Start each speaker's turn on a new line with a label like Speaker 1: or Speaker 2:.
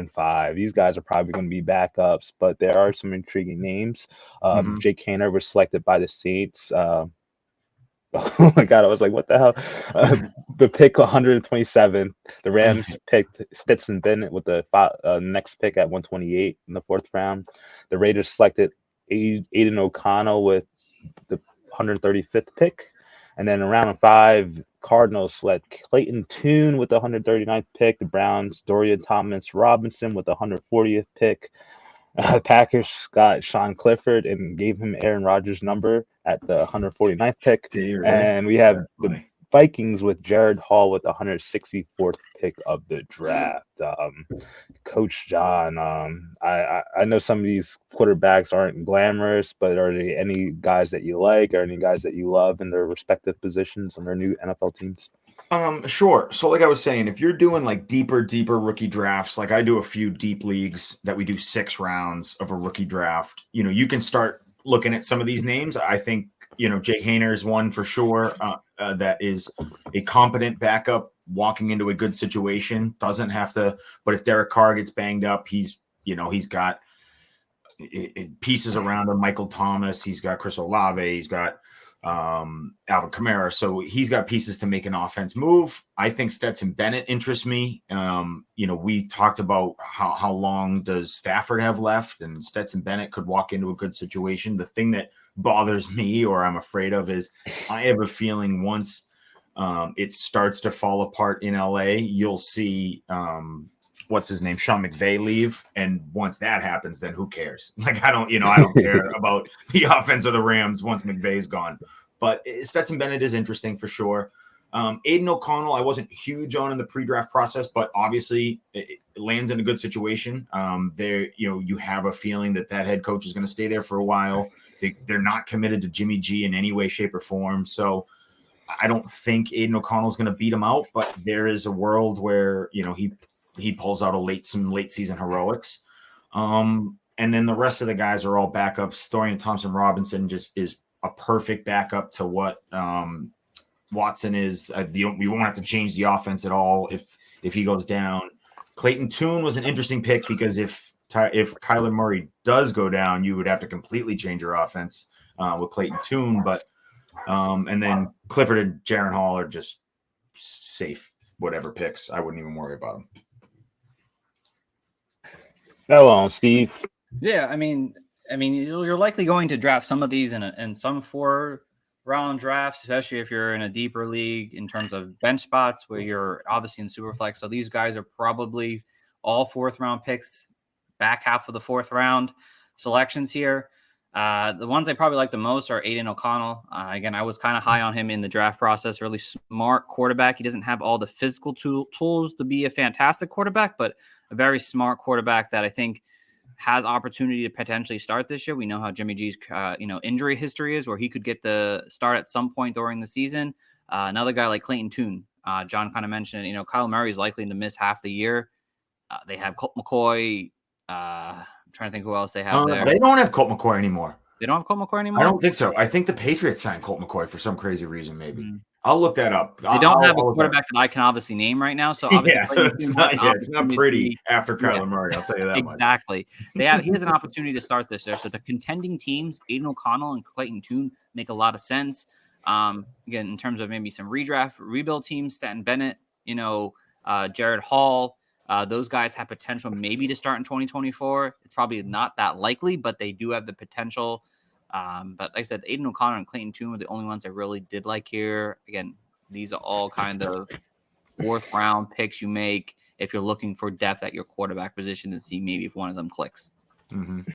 Speaker 1: and 5. These guys are probably going to be backups, but there are some intriguing names. Jake Haener was selected by the Saints. Oh my God, I was like, what the hell? The pick 127. The Rams picked Stetson Bennett with the next pick at 128 in the 4th round. The Raiders selected Aiden O'Connell with the 135th pick. And then in round 5, Cardinals select Clayton Tune with the 139th pick. The Browns, Dorian Thompson-Robinson with the 140th pick. Packers got Sean Clifford and gave him Aaron Rodgers' number at the 149th pick.
Speaker 2: Really?
Speaker 1: And we have the Vikings with Jared Hall with the 164th pick of the draft. Coach John, I know some of these quarterbacks aren't glamorous, but are there any guys that you like or any guys that you love in their respective positions on their new NFL teams?
Speaker 2: Sure. So like I was saying, if you're doing like deeper rookie drafts, like I do a few deep leagues that we do 6 rounds of a rookie draft, you can start looking at some of these names. I think, Jake Haener is one for sure. That is a competent backup walking into a good situation. Doesn't have to, but if Derek Carr gets banged up, he's got pieces around him. Michael Thomas, he's got Chris Olave, he's got Alvin Kamara, so he's got pieces to make an offense move. I think Stetson Bennett interests me. We talked about how long does Stafford have left, and Stetson Bennett could walk into a good situation. The thing that bothers me, or I'm afraid of, is I have a feeling once it starts to fall apart in LA, you'll see what's his name, Sean McVay leave. And once that happens, then who cares? Like, I don't care about the offense of the Rams once McVay's gone. But Stetson Bennett is interesting for sure. Aiden O'Connell, I wasn't huge on in the pre-draft process, but obviously it lands in a good situation. You have a feeling that head coach is going to stay there for a while. They're not committed to Jimmy G in any way, shape, or form. So I don't think Aiden O'Connell is going to beat him out, but there is a world where, he pulls out some late season heroics. And then the rest of the guys are all backups. Dorian Thompson-Robinson just is a perfect backup to what Watson is. We won't have to change the offense at all if he goes down. Clayton Tune was an interesting pick because if Kyler Murray does go down, you would have to completely change your offense with Clayton Tune. But and then Clifford and Jaron Hall are just safe, whatever picks. I wouldn't even worry about them.
Speaker 1: Hello, Steve.
Speaker 3: Yeah, I mean, you're likely going to draft some of these in some 4-round drafts, especially if you're in a deeper league in terms of bench spots where you're obviously in Superflex. So these guys are probably all 4th-round picks, back half of the 4th round selections here. The ones I probably like the most are Aiden O'Connell. Again, I was kind of high on him in the draft process. Really smart quarterback. He doesn't have all the physical tools to be a fantastic quarterback, but a very smart quarterback that I think has opportunity to potentially start this year. We know how Jimmy G's injury history is, where he could get the start at some point during the season. Another guy like Clayton Tune, John kind of mentioned, Kyle Murray is likely to miss half the year. They have Colt McCoy. I'm trying to think who else they have there.
Speaker 2: They don't have Colt McCoy anymore.
Speaker 3: They don't have Colt McCoy anymore?
Speaker 2: I don't think so. I think the Patriots signed Colt McCoy for some crazy reason, maybe. Mm-hmm. I'll look that up.
Speaker 3: They don't have a quarterback that I can obviously name right now. So obviously
Speaker 2: it's not pretty after Kyler Murray. I'll tell you that
Speaker 3: exactly. He has an opportunity to start this year. So the contending teams, Aiden O'Connell and Clayton Tune, make a lot of sense. Again, in terms of maybe some rebuild teams, Stetson Bennett, Jared Hall, those guys have potential maybe to start in 2024. It's probably not that likely, but they do have the potential. But like I said, Aiden O'Connell and Clayton Tune were the only ones I really did like here. Again, these are all kind of 4th round picks you make if you're looking for depth at your quarterback position to see maybe if one of them clicks.
Speaker 2: Mm-hmm.